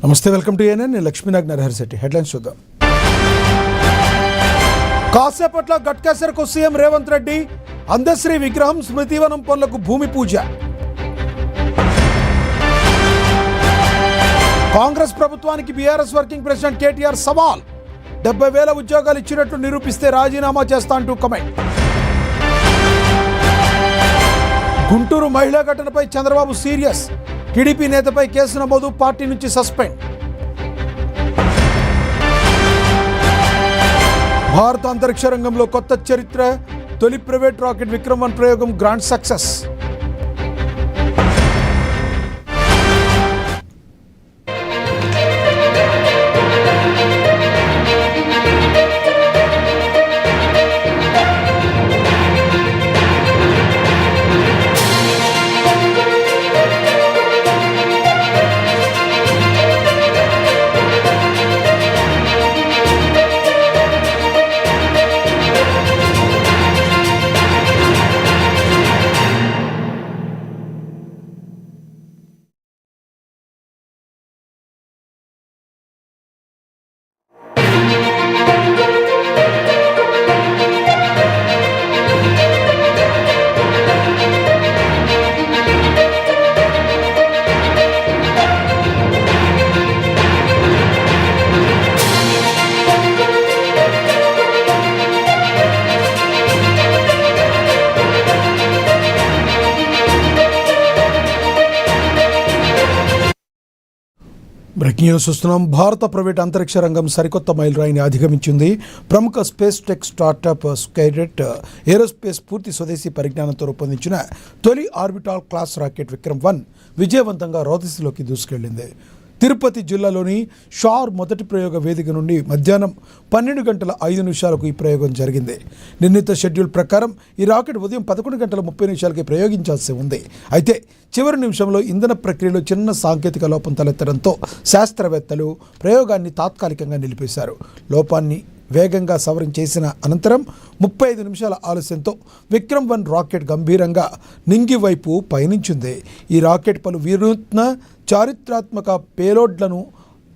నమస్తే, welcome to ANN. నేను Lakshminag Naraharisetti. Headlines చూద్దాం. కాసేపట్ల గట్కేసర్కు సీఎం రేవంత్ రెడ్డి. అందశ్రీ విగ్రహం, స్మృతివనం పనులకు భూమి పూజ. కాంగ్రెస్ ప్రభుత్వానికి బీఆర్ఎస్ వర్కింగ్ ప్రెసిడెంట్ కేటీఆర్ సవాల్. 70,000 ఉద్యోగాలు ఇచ్చినట్లు నిరూపిస్తే రాజీనామా చేస్తా అంటూ కమెంట్. గుంటూరు మహిళా ఘటనపై చంద్రబాబు సీరియస్. టీడీపీ నేతపై కేసు నమోదు, పార్టీ నుంచి సస్పెండ్. భారత అంతరిక్ష రంగంలో కొత్త చరిత్ర. తొలి ప్రైవేట్ రాకెట్ విక్రమ్ 1 ప్రయోగం గ్రాండ్ సక్సెస్. బ్రేకింగ్ న్యూస్ చూస్తున్నాం. భారత ప్రైవేట్ అంతరిక్ష రంగం సరికొత్త మైలురాయిని అధిగమించింది. ప్రముఖ స్పేస్ టెక్ స్టార్టప్ స్కైరెట్ ఏరోస్పేస్ పూర్తి స్వదేశీ పరిజ్ఞానంతో రూపొందించిన తొలి ఆర్బిటాల్ క్లాస్ రాకెట్ విక్రమ్ 1 విజయవంతంగా రోదసిలోకి దూసుకెళ్లింది. తిరుపతి జిల్లాలోని షార్ మొదటి ప్రయోగ వేదిక నుండి మధ్యాహ్నం 12:05 ఈ ప్రయోగం జరిగింది. నిర్ణీత షెడ్యూల్ ప్రకారం ఈ రాకెట్ ఉదయం 11:30 ప్రయోగించాల్సి ఉంది. అయితే చివరి నిమిషంలో ఇంధన ప్రక్రియలో చిన్న సాంకేతిక లోపం తలెత్తడంతో శాస్త్రవేత్తలు ప్రయోగాన్ని తాత్కాలికంగా నిలిపేశారు. లోపాన్ని వేగంగా సవరించేసిన అనంతరం 35 నిమిషాల ఆలస్యంతో విక్రమ్ 1 రాకెట్ గంభీరంగా నింగి వైపు పయనించింది. ఈ రాకెట్ పలు వినూత్న చారిత్రాత్మక పేలోడ్లను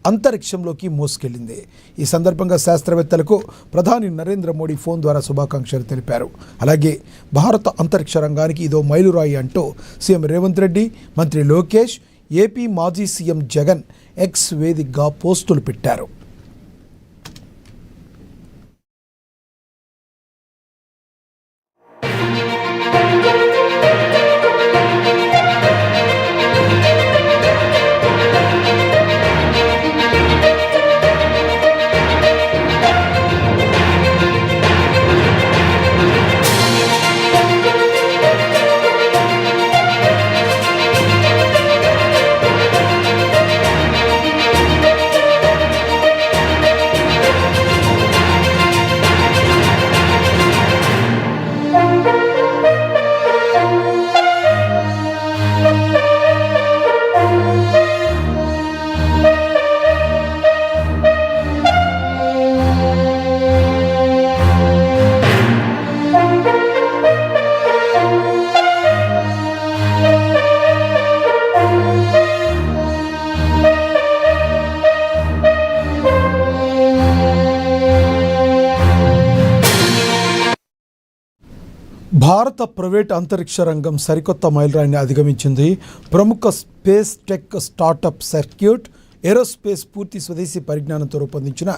అంతరిక్షంలోకి మోసుకెళ్లింది. ఈ సందర్భంగా శాస్త్రవేత్తలకు ప్రధాని నరేంద్ర మోడీ ఫోన్ ద్వారా శుభాకాంక్షలు తెలిపారు. అలాగే భారత అంతరిక్ష రంగానికి ఇదో మైలురాయి అంటూ సీఎం రేవంత్ రెడ్డి, మంత్రి లోకేష్, ఏపీ మాజీ సీఎం జగన్ ఎక్స్ వేదికగా పోస్టులు పెట్టారు. భారత ప్రైవేట్ అంతరిక్ష రంగం సరికొత్త మైలురాయిని అధిగమించింది. ప్రముఖ space tech startup circuit aerospace పూర్తి స్వదేశీ పరిజ్ఞానంతో రూపొందించిన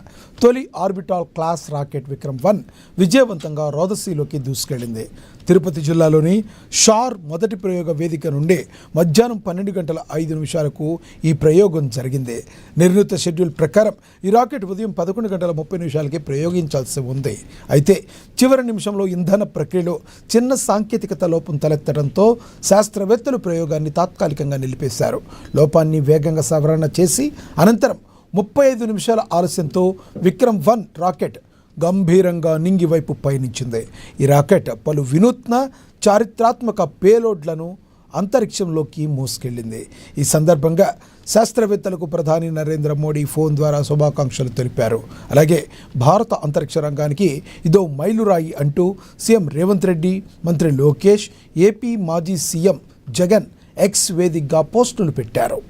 తొలి ఆర్బిటాల్ క్లాస్ రాకెట్ విక్రమ్ 1 విజయవంతంగా రోదసీలోకి దూసుకెళ్లింది. తిరుపతి జిల్లాలోని షార్ మొదటి ప్రయోగ వేదిక నుండి మధ్యాహ్నం 12:05 ఈ ప్రయోగం జరిగింది. నిర్ణీత షెడ్యూల్ ప్రకారం ఈ రాకెట్ ఉదయం 11:30 ప్రయోగించాల్సి ఉంది. అయితే చివరి నిమిషంలో ఇంధన ప్రక్రియలో చిన్న సాంకేతికత లోపం తలెత్తడంతో శాస్త్రవేత్తలు ప్రయోగాన్ని తాత్కాలికంగా నిలిపేశారు. లోపాన్ని వేగంగా సవరణ చేసి అనంతరం 35 నిమిషాల ఆలస్యంతో విక్రమ్ 1 రాకెట్ గంభీరంగా నింగి వైపు పయనించింది. ఈ రాకెట్ పలు వినూత్న చారిత్రాత్మక పేలోడ్లను అంతరిక్షంలోకి మోసుకెళ్లింది. ఈ సందర్భంగా శాస్త్రవేత్తలకు ప్రధాని నరేంద్ర మోడీ ఫోన్ ద్వారా శుభాకాంక్షలు తెలిపారు. అలాగే భారత అంతరిక్ష రంగానికి ఇదో మైలురాయి అంటూ సీఎం రేవంత్ రెడ్డి, మంత్రి లోకేష్, ఏపీ మాజీ సీఎం జగన్ ఎక్స్ వేదికగా పోస్టులు పెట్టారు.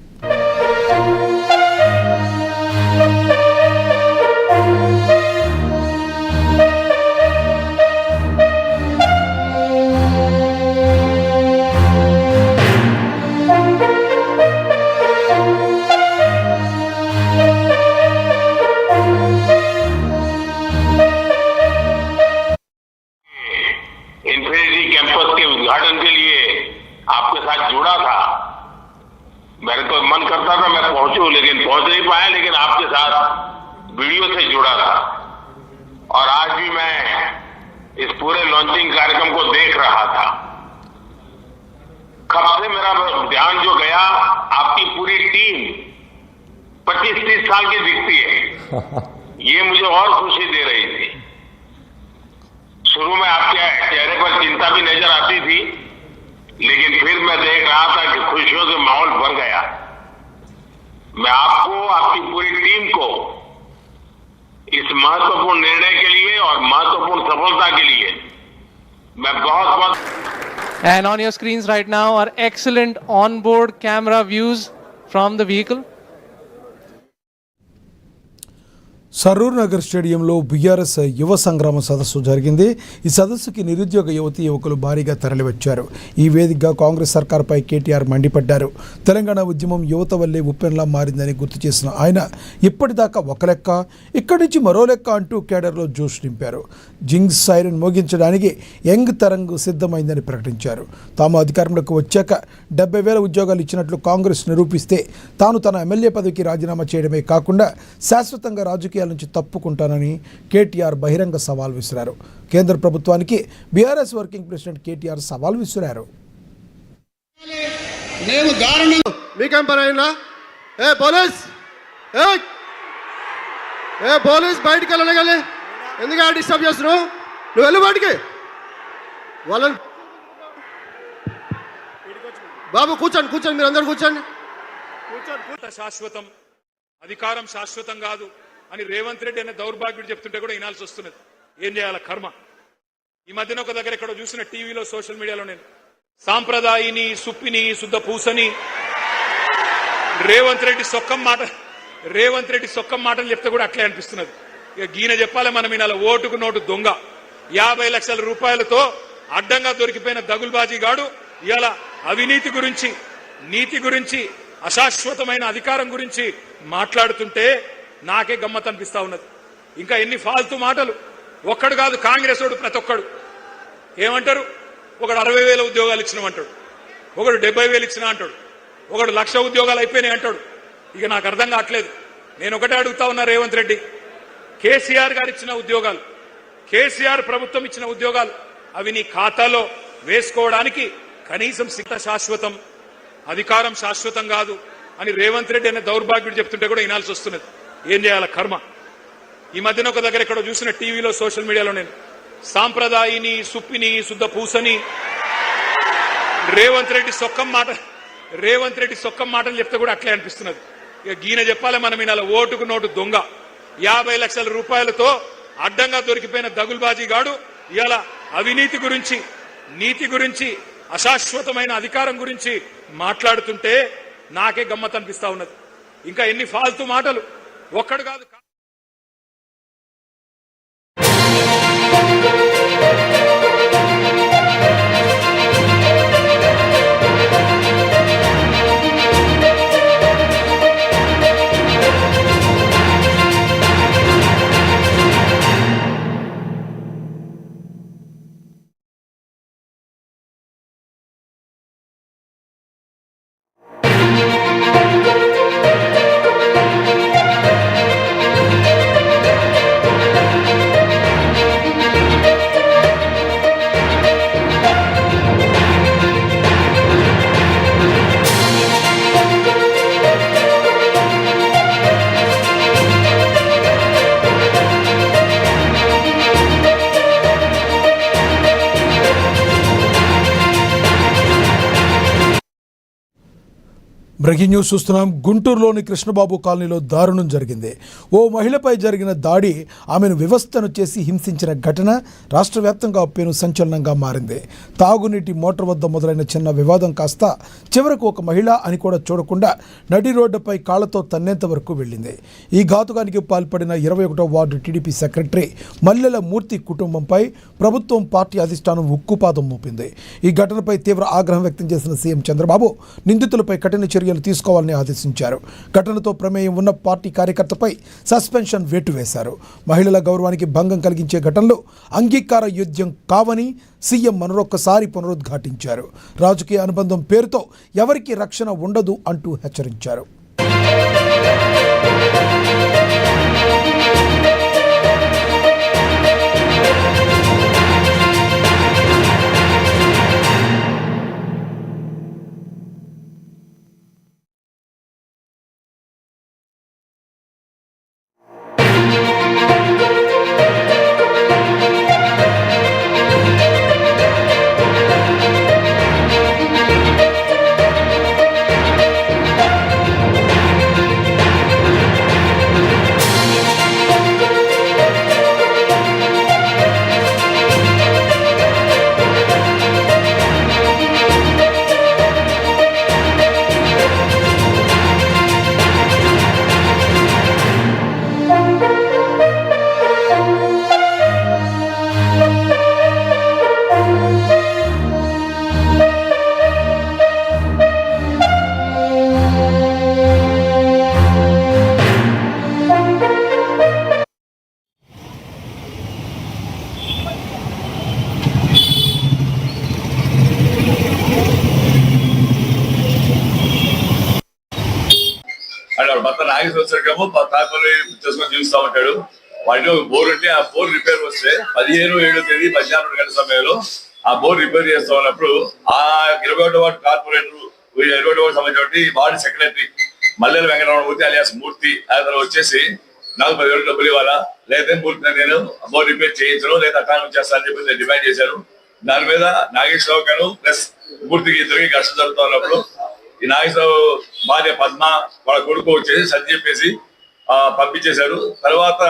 सकता था मैं पहुंचूं, लेकिन पहुंच नहीं पाया, लेकिन आपके साथ वीडियो से जुड़ा था। और आज भी मैं इस पूरे लॉन्चिंग कार्यक्रम को देख रहा था। कब से मेरा ध्यान जो गया, आपकी पूरी टीम 25-30 साल की दिखती है, ये मुझे और खुशी दे रही थी। शुरू में आपके चेहरे पर चिंता भी नजर आती थी, लेकिन फिर मैं देख रहा था कि खुशियों से माहौल भर गया। मैं आपको, आपकी पूरी टीम को इस महत्वपूर्ण निर्णय के लिए और महत्वपूर्ण सफलता के लिए मैं बहुत बहुत। And on your screens right now are excellent onboard camera views from the vehicle. Saroor Nagar స్టేడియంలో బీఆర్ఎస్ యువ సంగ్రామ సదస్సు జరిగింది. ఈ సదస్సుకి నిరుద్యోగ యువతీ యువకులు భారీగా తరలివచ్చారు. ఈ వేదికగా కాంగ్రెస్ సర్కార్పై కేటీఆర్ మండిపడ్డారు. తెలంగాణ ఉద్యమం యువత వల్లే ఉప్పెనలా మారిందని గుర్తు చేసిన ఆయన ఇప్పటిదాకా ఒక లెక్క, ఇక్కడి నుంచి మరో లెక్క అంటూ కేడర్లో జోష్ నింపారు. జింగ్ సైరన్ మోగించడానికి యంగ్ తరంగ్ సిద్ధమైందని ప్రకటించారు. తాము అధికారంలోకి వచ్చాక 70,000 ఉద్యోగాలు ఇచ్చినట్లు కాంగ్రెస్ నిరూపిస్తే తాను తన ఎమ్మెల్యే పదవికి రాజీనామా చేయడమే కాకుండా శాశ్వతంగా రాజకీయాల నుంచి తప్పుకుంటానని కేటీఆర్ బహిరంగ సవాల్ విసిరారు. కేంద్ర ప్రభుత్వానికి బీఆర్ఎస్ వర్కింగ్ ప్రెసిడెంట్ కేటీఆర్ సవాల్ విసిరారు. మీకేం పని అయినా పోలీస్ బయటికి వెళ్ళగలి, ఎందుకు డిస్టర్బ్ చేస్తున్నావు? నువ్వు వెళ్ళు బయటికి. వాళ్ళని బాబు కూర్చోండి, మీరు అందరు కూర్చోండి. శాశ్వతం, అధికారం శాశ్వతం కాదు అని రేవంత్ రెడ్డి అనే దౌర్భాగ్యుడు చెప్తుంటే కూడా వినాల్సి వస్తున్నది. ఏం చేయాల కర్మ. ఈ మధ్యన ఒక దగ్గర ఎక్కడో చూసిన టీవీలో, సోషల్ మీడియాలో, నేను సాంప్రదాయిని, సుప్పిని, శుద్ధ పూసని రేవంత్ రెడ్డి సొక్కం మాటలు చెప్తే కూడా అట్లే అనిపిస్తున్నది. ఇక గీన చెప్పాలి మనం వినాల. ఓటుకు నోటు దొంగ 50 లక్షల రూపాయలతో అడ్డంగా దొరికిపోయిన దగుల్బాజీ గాడు ఇలా అవినీతి గురించి, నీతి గురించి, అశాశ్వతమైన అధికారం గురించి మాట్లాడుతుంటే నాకే గమ్మత్ అనిపిస్తా ఉన్నది. ఇంకా ఎన్ని ఫాల్తూ మాటలు. ఒక్కడు కాదు, కాంగ్రెస్ వాడు ప్రతి ఒక్కడు ఏమంటారు? ఒకడు 60,000 ఉద్యోగాలు ఇచ్చినామంటాడు, ఒకడు 70,000 ఇచ్చినా అంటాడు, ఒకడు 1,00,000 ఉద్యోగాలు అయిపోయినాయి అంటాడు. ఇక నాకు అర్థం కావట్లేదు. నేను ఒకటే అడుగుతా ఉన్నా, రేవంత్ రెడ్డి, కేసీఆర్ గారు ఇచ్చిన ఉద్యోగాలు, కేసీఆర్ ప్రభుత్వం ఇచ్చిన ఉద్యోగాలు అవి నీ ఖాతాలో వేసుకోవడానికి కనీసం శాశ్వతం, అధికారం శాశ్వతం కాదు అని రేవంత్ రెడ్డి అనే దౌర్భాగ్యుడు చెప్తుంటే కూడా వినాల్సి వస్తున్నది. ఏం చేయాల కర్మ. ఈ మధ్యన ఒక దగ్గర ఎక్కడో చూసిన టీవీలో, సోషల్ మీడియాలో, నేను సాంప్రదాయిని, సుప్పిని, శుద్ధ పూసని రేవంత్ రెడ్డి సొక్కం మాటలు చెప్తే కూడా అట్లే అనిపిస్తున్నది. ఇక గీన చెప్పాలి మనం వినాల. ఓటుకు నోటు దొంగ 50 లక్షల రూపాయలతో అడ్డంగా దొరికిపోయిన దగుల్బాజీ గాడు ఇలా అవినీతి గురించి, నీతి గురించి, అశాశ్వతమైన అధికారం గురించి మాట్లాడుతుంటే నాకే గమ్మత్ అనిపిస్తా ఉన్నది. ఇంకా ఎన్ని ఫాల్తూ మాటలు. ఒక్కడు కాదు. బ్రేకింగ్ న్యూస్ చూస్తున్నాం. గుంటూరులోని కృష్ణబాబు కాలనీలో దారుణం జరిగింది. ఓ మహిళపై జరిగిన దాడి, ఆమెను వివస్థను చేసి హింసించిన ఘటన రాష్ట్ర వ్యాప్తంగా పెను సంచలనంగా మారింది. తాగునీటి మోటార్ వద్ద మొదలైన చిన్న వివాదం కాస్త చివరకు ఒక మహిళ అని కూడా చూడకుండా నడి రోడ్డుపై కాళ్లతో తన్నేంత వరకు వెళ్ళింది. ఈ ఘాతుకానికి పాల్పడిన 21వ వార్డు టీడీపీ సెక్రటరీ మల్లెల మూర్తి కుటుంబంపై ప్రభుత్వం, పార్టీ అధిష్టానం ఉక్కుపాదం మోపింది. ఈ ఘటనపై తీవ్ర ఆగ్రహం వ్యక్తం చేసిన సీఎం చంద్రబాబు నిందితులపై కఠిన చర్యలు తీసుకోవాలని ఆదేశించారు. ఘటనతో ప్రమేయం ఉన్న పార్టీ కార్యకర్తపై సస్పెన్షన్ వేటు వేశారు. మహిళల గౌరవానికి భంగం కలిగించే ఘటనలు అంగీకార యోగ్యం కావని సీఎం మరొకసారి పునరుద్ఘాటించారు. రాజకీయ అనుబంధం పేరుతో ఎవరికీ రక్షణ ఉండదు అంటూ హెచ్చరించారు. అండ్ వాడు భర్త నాగేశ్వర వచ్చాకేమో తాపల్లి చేసుకొని జీవిస్తూ ఉంటాడు. వాటిలో ఒక బోర్ ఉంటే ఆ బోర్ రిపేర్ వస్తే 17/7 తేదీ 12 సమయంలో ఆ బోర్ రిపేర్ చేస్తా ఉన్నప్పుడు ఆ 21వ వార్డు కార్పొరేటర్ 21వ వార్డు సంబంధించి వార్డు సెక్రటరీ మల్లెల వెంకటరమణమూర్తి అలియాస్ మూర్తి అతను వచ్చేసి నాకు 10,000 డబ్బులు ఇవ్వాలా, లేదా మూర్తి నేను బోర్ రిపేర్ చేయించను లేదా అకాలం చేస్తానని చెప్పి డిమాండ్ చేశారు. దాని మీద నాగేశ్వరరావు గారు ప్లస్ మూర్తికి ఇద్దరికి ఘర్షణ జరుగుతూ ఉన్నప్పుడు ఈ నాగేశ్వరరావు భార్య పద్మ వాళ్ళ కొడుకు వచ్చేసి సరి చెప్పేసి పంపించేశారు. తర్వాత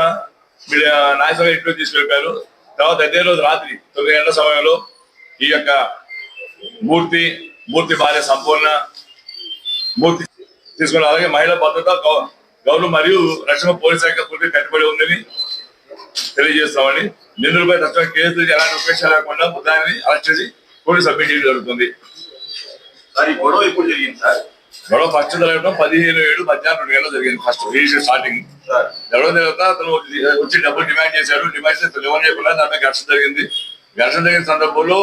నాగేశ్వరరావు ఇంట్లో తీసుకెళ్ళిపోయారు. తర్వాత అదే రోజు రాత్రి 9 గంటల సమయంలో ఈ యొక్క మూర్తి భార్య సంపూర్ణ మూర్తి తీసుకున్నారు. అలాగే మహిళా భద్రత గౌరవ మరియు రక్షణ పోలీస్ శాఖ పూర్తి కట్టుబడి ఉందని తెలియజేస్తామని, నిందితులపై తక్షణ కేసులు ఎలాంటి ఉపేక్ష లేకుండా ముద్దాయిని అరెస్ట్ చేసి పోలీసు సబ్మిట్ చేయడం జరుగుతుంది. సార్ ఈ గొడవ ఎప్పుడు జరిగింది సార్? గొడవ ఫస్ట్ జరగడం 15/7 మధ్యాహ్నం 2 గంటలు జరిగింది. ఫస్ట్ స్టార్టింగ్ గొడవ తర్వాత అతను వచ్చి డబ్బులు డిమాండ్ చేశాడు. డిమాండ్ చేస్తే ఎవరు చేయకుండా దాని ఘర్షణ జరిగింది. ఘర్షణ జరిగిన సందర్భంలో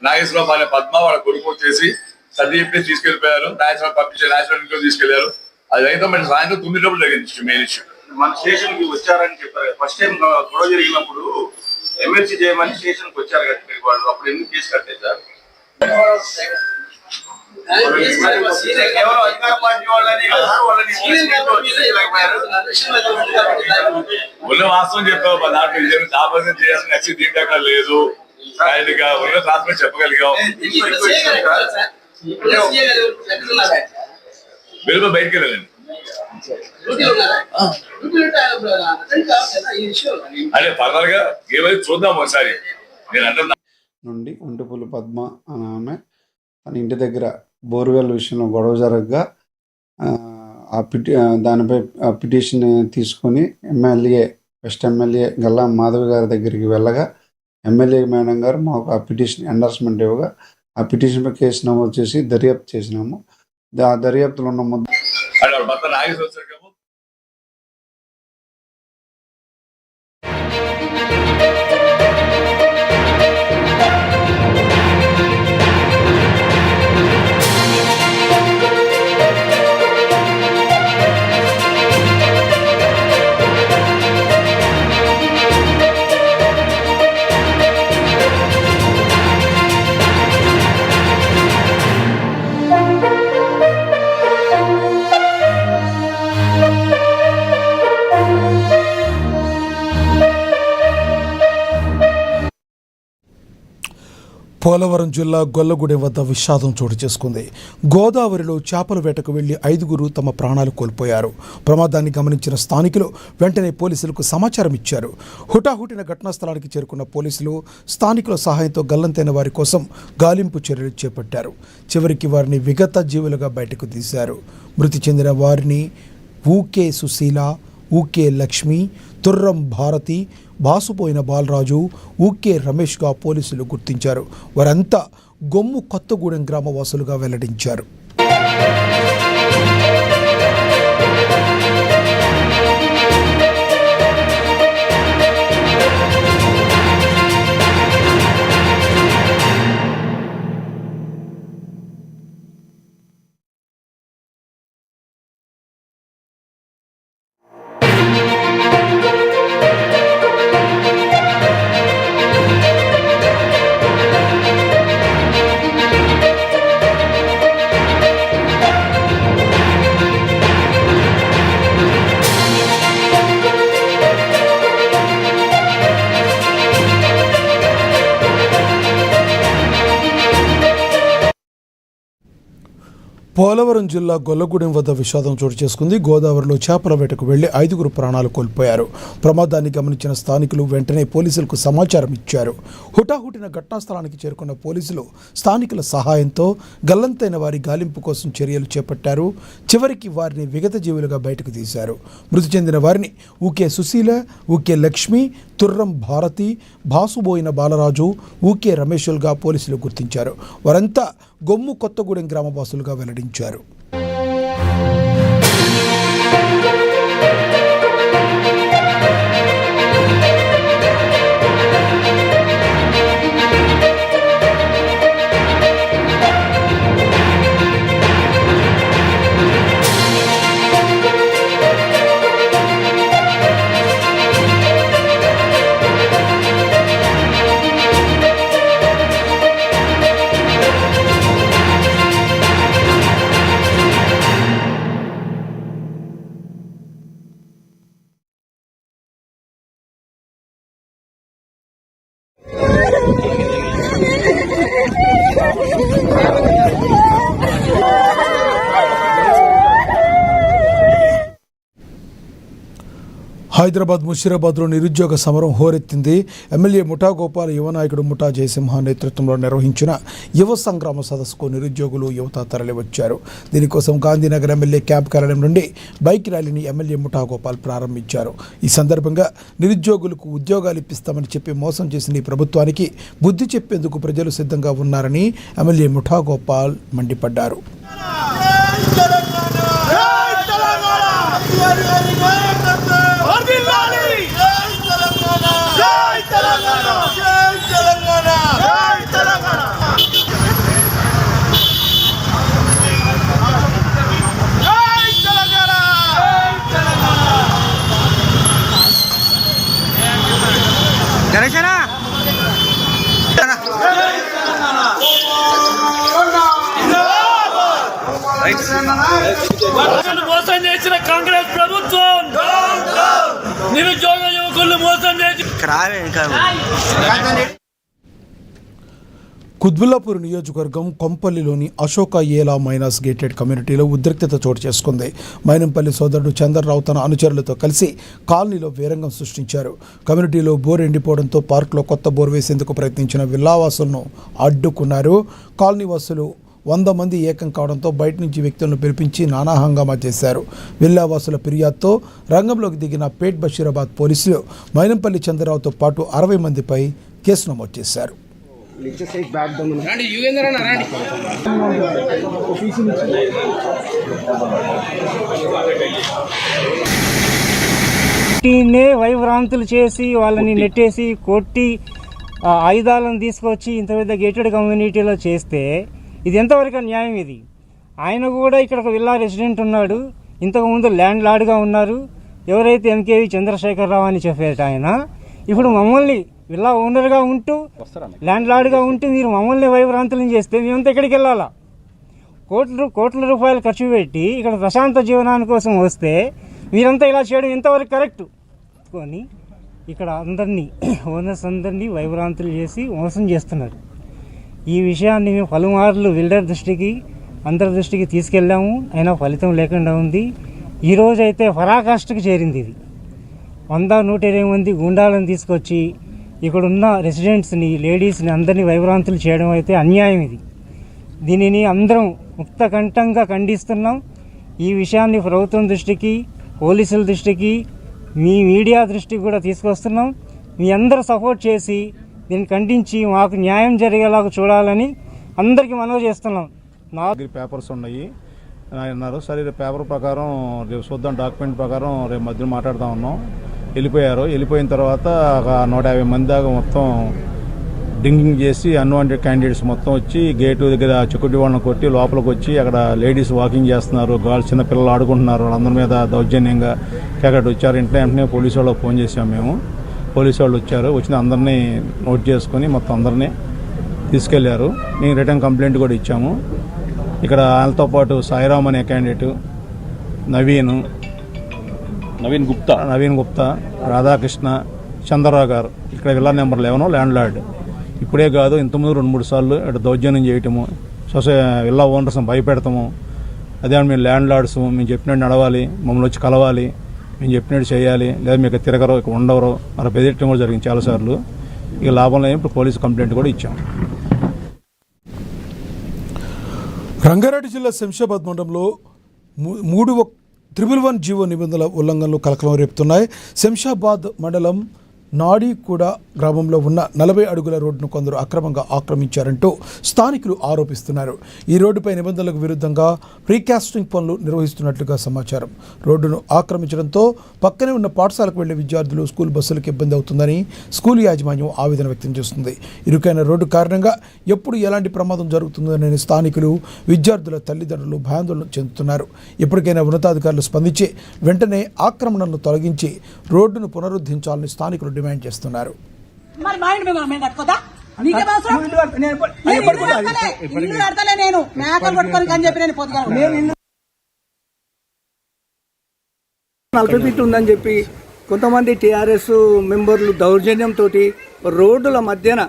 నాగేశ్వరరావు భార్య పద్మ వాళ్ళ కొడుకు వచ్చేసి సర్ది చెప్పి తీసుకెళ్లిపోయారు. నాగేశ్వరరావు పంపించి నాగేశ్వరం ఇంట్లో తీసుకెళ్లారు. అది అయితే మరి సాయంత్రం 9 గంటలు జరిగింది మెయిన్ ఇష్యూ. మన స్టేషన్ కి వచ్చారని చెప్పారు. ఫస్ట్ టైం గొడవ జరిగినప్పుడు ఎమ్మెల్సీ చేయమని స్టేషన్ కి వచ్చారు కదా మీరు వాళ్ళు, అప్పుడు ఎందుకు కేసు కట్టారు సార్? కేవలం అధికార పార్టీ వాళ్ళని ఉన్న వాస్తవం చెప్పావు. దాంట్లో దాపరితం చేయాల్సిన నచ్చి దీంట్లో లేదు. ఆయనగా ఉన్న ట్రాన్స్ఫర్ చెప్పగలిగాం. వెలుగు బయటకు వెళ్ళాలండి. అదే ఫర్దర్ గా ఏమైతే చూద్దాం ఒకసారి. నేను అంటున్నా నుండి ఒంటిపూలు పద్మ అని ఆమె తన ఇంటి దగ్గర బోర్వెల్ విషయంలో గొడవ జరగగా దానిపై పిటిషన్ తీసుకొని వెస్ట్ ఎమ్మెల్యే గల్లా మాధవి గారి దగ్గరికి వెళ్ళగా ఎమ్మెల్యే మేడం గారు మాకు ఆ పిటిషన్ ఎండార్స్మెంట్ ఇవ్వగా ఆ పిటిషన్పై కేసు నమోదు చేసి దర్యాప్తు చేసినాము. ఆ దర్యాప్తులో ఉన్న ముద్ద భర్త నాగేశ్వర వచ్చాకేమో పోలవరం జిల్లా గొల్లగూడెం వద్ద విషాదం చోటు చేసుకుంది. గోదావరిలో చేపల వేటకు వెళ్లి 5గురు తమ ప్రాణాలు కోల్పోయారు. ప్రమాదాన్ని గమనించిన స్థానికులు వెంటనే పోలీసులకు సమాచారం ఇచ్చారు. హుటాహుటిన ఘటనా స్థలానికి చేరుకున్న పోలీసులు స్థానికుల సహాయంతో గల్లంతైన వారి కోసం గాలింపు చర్యలు చేపట్టారు. చివరికి వారిని విగత జీవులుగా బయటకు తీశారు. మృతి చెందిన వారిని ఊకే సుశీల, ఊకే లక్ష్మి, తుర్రం భారతి, బాసుపోయిన బాలరాజు, ఊకే రమేష్గా పోలీసులు గుర్తించారు. వారంతా గొమ్ము కొత్తగూడెం గ్రామవాసులుగా వెల్లడించారు. పోలవరం జిల్లా గొల్లగూడెం వద్ద విషాదం చోటు చేసుకుంది. గోదావరిలో చేపల వేటకు వెళ్లి 5గురు ప్రాణాలు కోల్పోయారు. ప్రమాదాన్ని గమనించిన స్థానికులు వెంటనే పోలీసులకు సమాచారం ఇచ్చారు. హుటాహుటిన ఘటనా స్థలానికి చేరుకున్న పోలీసులు స్థానికుల సహాయంతో గల్లంతైన వారి గాలింపు కోసం చర్యలు చేపట్టారు. చివరికి వారిని విగత జీవులుగా బయటకు తీశారు. మృతి చెందిన వారిని ఊకే సుశీల, ఊకే లక్ష్మి, తుర్రం భారతి, బాసుబోయిన బాలరాజు, ఊకే రమేష్లుగా పోలీసులు గుర్తించారు. వారంతా గొమ్ము కొత్తగూడెం గ్రామవాసులుగా వెల్లడించారు. హైదరాబాద్ ముషీరాబాద్లో నిరుద్యోగ సమరం హోరెత్తింది. ఎమ్మెల్యే ముఠా గోపాల్, యువ నాయకుడు ముఠా జయసింహ నేతృత్వంలో నిర్వహించిన యువ సంగ్రామ సదస్సుకు నిరుద్యోగులు, యువత తరలివచ్చారు. దీనికోసం గాంధీనగర్ ఎమ్మెల్యే క్యాంప్ కార్యాలయం నుండి బైక్ ర్యాలీని ఎమ్మెల్యే ముఠా గోపాల్ ప్రారంభించారు. ఈ సందర్భంగా నిరుద్యోగులకు ఉద్యోగాలు ఇప్పిస్తామని చెప్పి మోసం చేసిన ఈ ప్రభుత్వానికి బుద్ధి చెప్పేందుకు ప్రజలు సిద్ధంగా ఉన్నారని ఎమ్మెల్యే ముఠా గోపాల్ మండిపడ్డారు. మోసం చేసిన కాంగ్రెస్ ప్రభుత్వం నిరుద్యోగ యువకులను మోసం చేసి కుత్బుల్లాపూర్ నియోజకవర్గం కొంపల్లిలోని అశోక ఏలా మైనాస్ గేటెడ్ కమ్యూనిటీలో ఉద్రిక్తత చోటు చేసుకుంది. మైనంపల్లి సోదరుడు చంద్రరావు తన అనుచరులతో కలిసి కాలనీలో వీరంగం సృష్టించారు. కమ్యూనిటీలో బోర్ ఎండిపోవడంతో పార్కులో కొత్త బోర్ వేసేందుకు ప్రయత్నించిన విల్లావాసులను అడ్డుకున్నారు. కాలనీ వాసులు 100 మంది ఏకం కావడంతో బయట నుంచి వ్యక్తులను పిలిపించి నానా హంగామా చేశారు. విల్లావాసుల ఫిర్యాదుతో రంగంలోకి దిగిన పేట్ బషీరాబాద్ పోలీసులు మైనంపల్లి చంద్రరావుతో పాటు 60 మందిపై కేసు నమోదు చేశారు. వైభ్రాంతులు చేసి వాళ్ళని నెట్టేసి కొట్టి ఆయుధాలను తీసుకొచ్చి ఇంత పెద్ద గేటెడ్ కమ్యూనిటీలో చేస్తే ఇది ఎంతవరకు న్యాయం? ఇది ఆయన కూడా ఇక్కడ ఒక విల్లా రెసిడెంట్ ఉన్నాడు, ఇంతకుముందు ల్యాండ్ లార్డ్గా ఉన్నారు. ఎవరైతే ఎంకేవి చంద్రశేఖరరావు అని చెప్పేట ఆయన ఇప్పుడు మమ్మల్ని విల్లా ఓనర్గా ఉంటూ ల్యాండ్ లార్డ్గా ఉంటూ మీరు మమ్మల్ని వైభ్రాంతులను చేస్తే మేమంతా ఎక్కడికి వెళ్ళాలా? కోట్ల రూపాయలు ఖర్చు పెట్టి ఇక్కడ ప్రశాంత జీవనాని కోసం వస్తే మీరంతా ఇలా చేయడం ఎంతవరకు కరెక్ట్? కొని ఇక్కడ అందరినీ ఓనర్స్ అందరినీ వైభ్రాంతులు చేసి మోసం చేస్తున్నారు. ఈ విషయాన్ని మేము పలుమార్లు బిల్డర్ దృష్టికి, అందరి దృష్టికి తీసుకెళ్ళాము, అయినా ఫలితం లేకుండా ఉంది. ఈరోజు అయితే పరాకాష్ఠకు చేరింది. ఇది 100-120 మంది గుండాలను తీసుకొచ్చి ఇక్కడున్న రెసిడెంట్స్ని, లేడీస్ని అందరినీ వైభ్రాంతులు చేయడం అయితే అన్యాయం. ఇది దీనిని అందరం ముక్తకంఠంగా ఖండిస్తున్నాం. ఈ విషయాన్ని ప్రభుత్వం దృష్టికి, పోలీసుల దృష్టికి, మీ మీడియా దృష్టికి కూడా తీసుకొస్తున్నాం. మీ అందరూ సపోర్ట్ చేసి దీన్ని ఖండించి మాకు న్యాయం జరిగేలాగా చూడాలని అందరికీ మనవి చేస్తున్నాం. నా దగ్గర పేపర్స్ ఉన్నాయి అన్నారు. సరే పేపర్ ప్రకారం రేపు చూద్దాం, డాక్యుమెంట్ ప్రకారం రేపు మధ్యలో మాట్లాడుతూ ఉన్నాం. వెళ్ళిపోయారు. వెళ్ళిపోయిన తర్వాత ఒక 150 మంది దాకా మొత్తం డింగింగ్ చేసి అన్వాంటెడ్ క్యాండిడేట్స్ మొత్తం వచ్చి గేటు దగ్గర చెక్కుటి వాళ్ళని కొట్టి లోపలికి వచ్చి అక్కడ లేడీస్ వాకింగ్ చేస్తున్నారు, చిన్న పిల్లలు ఆడుకుంటున్నారు. వాళ్ళందరి మీద దౌర్జన్యంగా అక్కడ వచ్చారు. వెంటనే పోలీసు వాళ్ళకి ఫోన్ చేసాము మేము. పోలీసు వాళ్ళు వచ్చారు. వచ్చిన అందరినీ నోట్ చేసుకొని మొత్తం అందరినీ తీసుకెళ్లారు. మేము రిటర్న్ కంప్లైంట్ కూడా ఇచ్చాము. ఇక్కడ వాళ్ళతో పాటు సాయిరామ్ అనే క్యాండిడేట్, నవీన్ గుప్తా, రాధాకృష్ణ, చంద్రరావు గారు ఇక్కడ విల్లా నెంబర్ 11 ల్యాండ్ లార్డ్. ఇప్పుడే కాదు, ఇంతకుముందు 2-3 సార్లు ఇక్కడ దౌర్జన్యం చేయటము, విల్లా ఓనర్స్ భయపెడతాము. అదే మేము ల్యాండ్ లార్డ్స్, మేము చెప్పినట్టు నడవాలి, మమ్మల్ని వచ్చి కలవాలి, మేము చెప్పినట్టు చేయాలి, లేదా మీకు తిరగరు, ఇక్కడ ఉండవరు, మరి బెదిరించడం కూడా జరిగింది చాలాసార్లు. ఇక లాభం లేని ఇప్పుడు పోలీసు కంప్లైంట్ కూడా ఇచ్చాం. రంగారెడ్డి జిల్లా శంషాబాద్ మండలంలో 311 జీవో నిబంధనల ఉల్లంఘనలు కలకలం రేపుతున్నాయి. శంషాబాద్ మండలం నాడీకూడ గ్రామంలో ఉన్న 40 అడుగుల రోడ్డును కొందరు అక్రమంగా ఆక్రమించారంటూ స్థానికులు ఆరోపిస్తున్నారు. ఈ రోడ్డుపై నిబంధనలకు విరుద్ధంగా ప్రీకాస్టింగ్ పనులు నిర్వహిస్తున్నట్లుగా సమాచారం. రోడ్డును ఆక్రమించడంతో పక్కనే ఉన్న పాఠశాలకు వెళ్లే విద్యార్థులు, స్కూల్ బస్సులకు ఇబ్బంది అవుతుందని స్కూల్ యాజమాన్యం ఆవేదన వ్యక్తం చేస్తుంది. ఇరుకైన రోడ్డు కారణంగా ఎప్పుడు ఎలాంటి ప్రమాదం జరుగుతుందనే స్థానికులు, విద్యార్థుల తల్లిదండ్రులు భయాందోళన చెందుతున్నారు. ఇప్పటికైనా ఉన్నతాధికారులు స్పందించి వెంటనే ఆక్రమణను తొలగించి రోడ్డును పునరుద్ధరించాలని స్థానికులు డిమాండ్ చేస్తున్నారు. ఫీట్ ఉందని చెప్పి కొంతమంది టీఆర్ఎస్ మెంబర్లు దౌర్జన్యంతో రోడ్డుల మధ్యన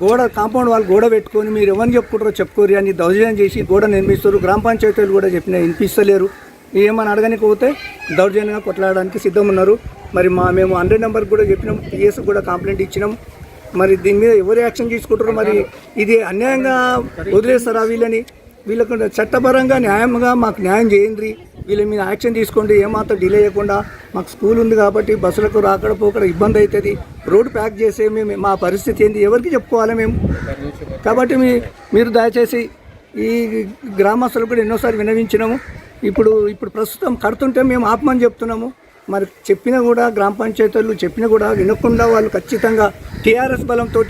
గోడ, కాంపౌండ్ వాళ్ళు గోడ పెట్టుకొని మీరు ఎవరిని చెప్పుకుంటారో చెప్పుకోరు అని దౌర్జన్యం చేసి గోడ నిర్మిస్తారు. గ్రామ పంచాయతీలు కూడా చెప్పినా వినిపిస్తలేరు. ఏమని అడగనికపోతే దౌర్జన్యంగా కొట్లాడడానికి సిద్ధం ఉన్నారు. మరి మేము 100 నెంబర్ కూడా చెప్పినాం, పిఎస్ కూడా కంప్లైంట్ ఇచ్చినాం. మరి దీని మీద ఎవరు యాక్షన్ తీసుకుంటారు? మరి ఇది అన్యాయంగా వదిలేస్తారా వీళ్ళని? వీళ్ళకు చట్టపరంగా న్యాయంగా మాకు న్యాయం చేయండి, వీళ్ళ మీద యాక్షన్ తీసుకోండి. ఏమాత్రం డిలే చేయకుండా, మాకు స్కూల్ ఉంది కాబట్టి బస్సులకు రాకడ పోకడ ఇబ్బంది అవుతుంది. రోడ్డు ప్యాక్ చేసే మేము మా పరిస్థితి ఏంది ఎవరికి చెప్పుకోవాలి మేము? కాబట్టి మీరు దయచేసి ఈ గ్రామస్తులకు కూడా ఎన్నోసార్లు విన్నవించినాము. ఇప్పుడు ప్రస్తుతం కడుతుంటే మేము ఆపమని చెప్తున్నాము. మరి చెప్పినా కూడా గ్రామ పంచాయతీలు చెప్పినా కూడా వినకుండా వాళ్ళు ఖచ్చితంగా టీఆర్ఎస్ బలంతో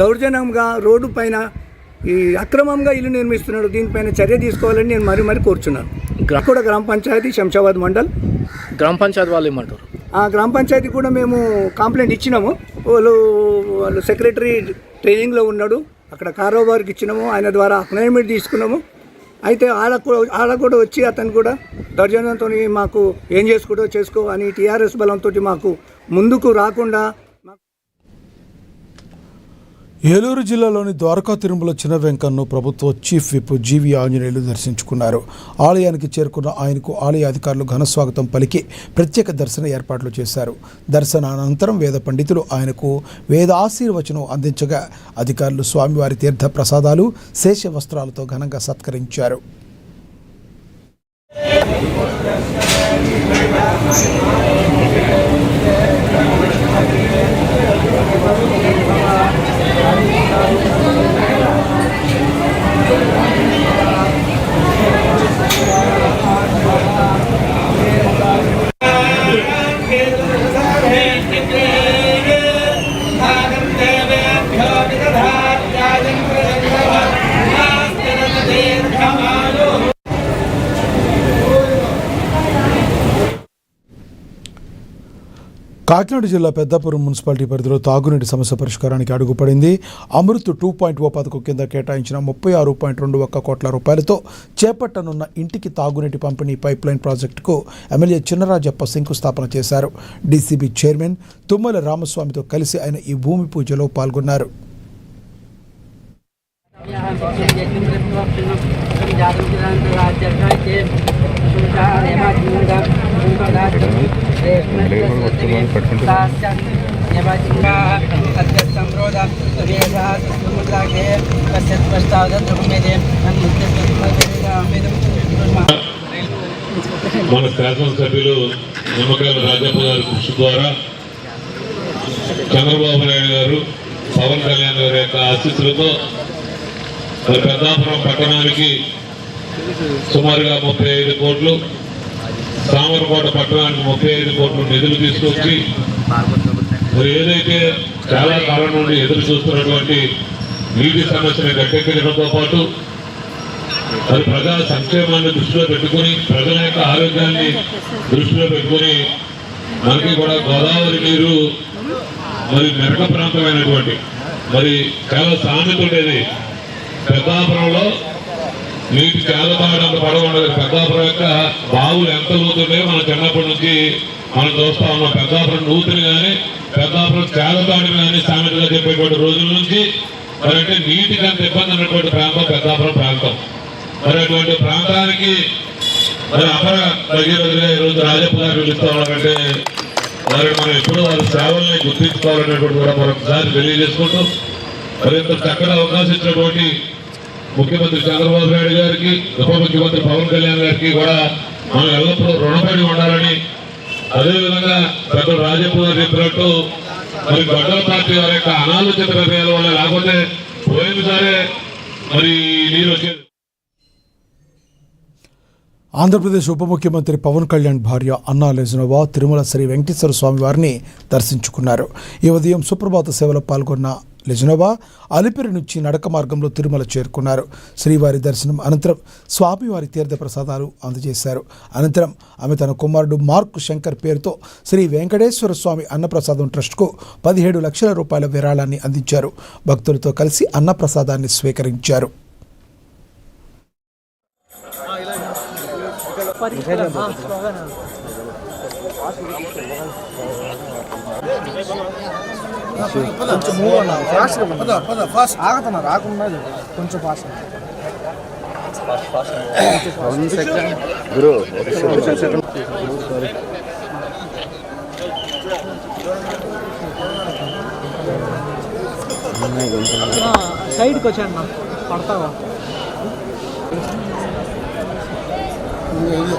దౌర్జన్యంగా రోడ్డు పైన ఈ అక్రమంగా ఇల్లు నిర్మిస్తున్నాడు. దీనిపైన చర్య తీసుకోవాలని నేను మరీ కోరుచున్నాను. కూడా గ్రామ పంచాయతీ శంషాబాద్ మండల్ గ్రామ పంచాయతీ వాళ్ళు ఏమంటారు? ఆ గ్రామ పంచాయతీ కూడా మేము కంప్లైంట్ ఇచ్చినాము. వాళ్ళు సెక్రటరీ ట్రైనింగ్లో ఉన్నాడు, అక్కడ కారోబార్కి ఇచ్చినాము, ఆయన ద్వారా అపాయింట్మెంట్ తీసుకున్నాము. అయితే ఆడ కూడా వచ్చి అతను కూడా దౌర్జన్యంతో మాకు ఏం చేసుకో అని టీఆర్ఎస్ బలంతో మాకు ముందుకు రాకుండా. ఏలూరు జిల్లాలోని ద్వారకా తిరుమల చిన్న వెంకన్ను ప్రభుత్వ చీఫ్ విప్ జీవి ఆంజనేయులు దర్శించుకున్నారు. ఆలయానికి చేరుకున్న ఆయనకు ఆలయ అధికారులు ఘనస్వాగతం పలికి ప్రత్యేక దర్శన ఏర్పాట్లు చేశారు. దర్శన అనంతరం వేద పండితులు ఆయనకు వేద ఆశీర్వచనం అందించగా అధికారులు స్వామివారి తీర్థ ప్రసాదాలు శేష వస్త్రాలతో ఘనంగా సత్కరించారు. కాకినాడ జిల్లా పెద్దాపురం మున్సిపాలిటీ పరిధిలో తాగునీటి సమస్య పరిష్కారానికి అడుగుపడింది. అమృత్ 2.0 పథకం కింద కేటాయించిన 36.21 కోట్ల రూపాయలతో చేపట్టనున్న ఇంటికి తాగునీటి పంపిణీ పైప్లైన్ ప్రాజెక్టుకు ఎమ్మెల్యే చిన్నరాజప్ప శంకుస్థాపన చేశారు. డీసీబీ చైర్మన్ తుమ్మల రామస్వామితో కలిసి ఆయన ఈ భూమి పూజలో పాల్గొన్నారు. మన శాసనసభ్యులు నిమ్మకాయల రాజప్ప గారి కృషి ద్వారా చంద్రబాబు నాయుడు గారు, పవన్ కళ్యాణ్ గారి యొక్క ఆశీస్సులతో పెద్దాపురం పట్టణానికి సుమారుగా 35 కోట్లు, సామర్లకోట పట్టణానికి 35 కోట్లు నిధులు తీసుకొచ్చి మరి ఏదైతే చాలా కాలం నుండి ఎదురు చూస్తున్నటువంటి నీటి సమస్యను గట్టెక్కించడంతో పాటు మరి ప్రజా సంక్షేమాన్ని దృష్టిలో పెట్టుకుని, ప్రజల యొక్క ఆరోగ్యాన్ని దృష్టిలో పెట్టుకుని మనకి కూడా గోదావరి నీరు మరి మెరక ప్రాంతమైనటువంటి మరి చాలా సామెత ఉండేది. పెద్దాపురంలో నీటి చేదపాడంత పడవ ఉండదు. పెద్దాపురం యొక్క బావులు ఎంత లోతుంటాయో మనం చిన్నప్పటి నుంచి మనం చూస్తా ఉన్నాం. పెద్దాపురం నూతిని కానీ పెద్దాపురం చేదపాడిని కానీ సామెతగా చెప్పేటువంటి రోజుల నుంచి మరి అంటే నీటికి అంత ఇబ్బంది ఉన్నటువంటి ప్రాంతం పెద్దాపురం ప్రాంతం. మరి అటువంటి ప్రాంతానికి మరి అపర తగినదిగా ఈరోజు రాజప్ప గారు పిలుస్తా ఉన్నారంటే మరి మనం ఎప్పుడూ వారి సేవల్ని గుర్తించుకోవాలనేటువంటి కూడా మరొకసారి తెలియజేసుకుంటూ మరి ఇంత చక్కటి అవకాశం ఇచ్చినటువంటి ముఖ్యమంత్రి చంద్రబాబు నాయుడు గారికి, ఉప ముఖ్యమంత్రి పవన్ కళ్యాణ్ గారికి కూడా మనం ఎల్లప్పుడూ రుణపడి ఉండాలని, అదేవిధంగా పెద్ద రాజప్ప గారు చెప్పినట్టు మరి గొడ్డల పార్టీ వారి యొక్క అనాలోచిత నిర్ణయాల వల్ల లేకపోతే పోయినసారే మరి నీరు వచ్చేది. ఆంధ్రప్రదేశ్ ఉప ముఖ్యమంత్రి పవన్ కళ్యాణ్ భార్య అన్నా లెజనోవా తిరుమల శ్రీ వెంకటేశ్వర స్వామి వారిని దర్శించుకున్నారు. ఈ ఉదయం సుప్రభాత సేవలో పాల్గొన్న లెజనోవా అలిపిరి నుంచి నడక మార్గంలో తిరుమల చేరుకున్నారు. శ్రీవారి దర్శనం అనంతరం స్వామివారి తీర్థ ప్రసాదాలు అందజేశారు. అనంతరం ఆమె తన కుమారుడు మార్క్ శంకర్ పేరుతో శ్రీ వెంకటేశ్వర స్వామి అన్నప్రసాదం ట్రస్ట్కు 17 లక్షల రూపాయల విరాళాన్ని అందించారు. భక్తులతో కలిసి అన్నప్రసాదాన్ని స్వీకరించారు. కొంచెం మూవ్ అన్నా, ఫాస్ట్ ఆగుతున్నా రాకుండా కొంచెం ఫాస్ట్ గురు. సైడ్కి వచ్చాను పడతావా ఇది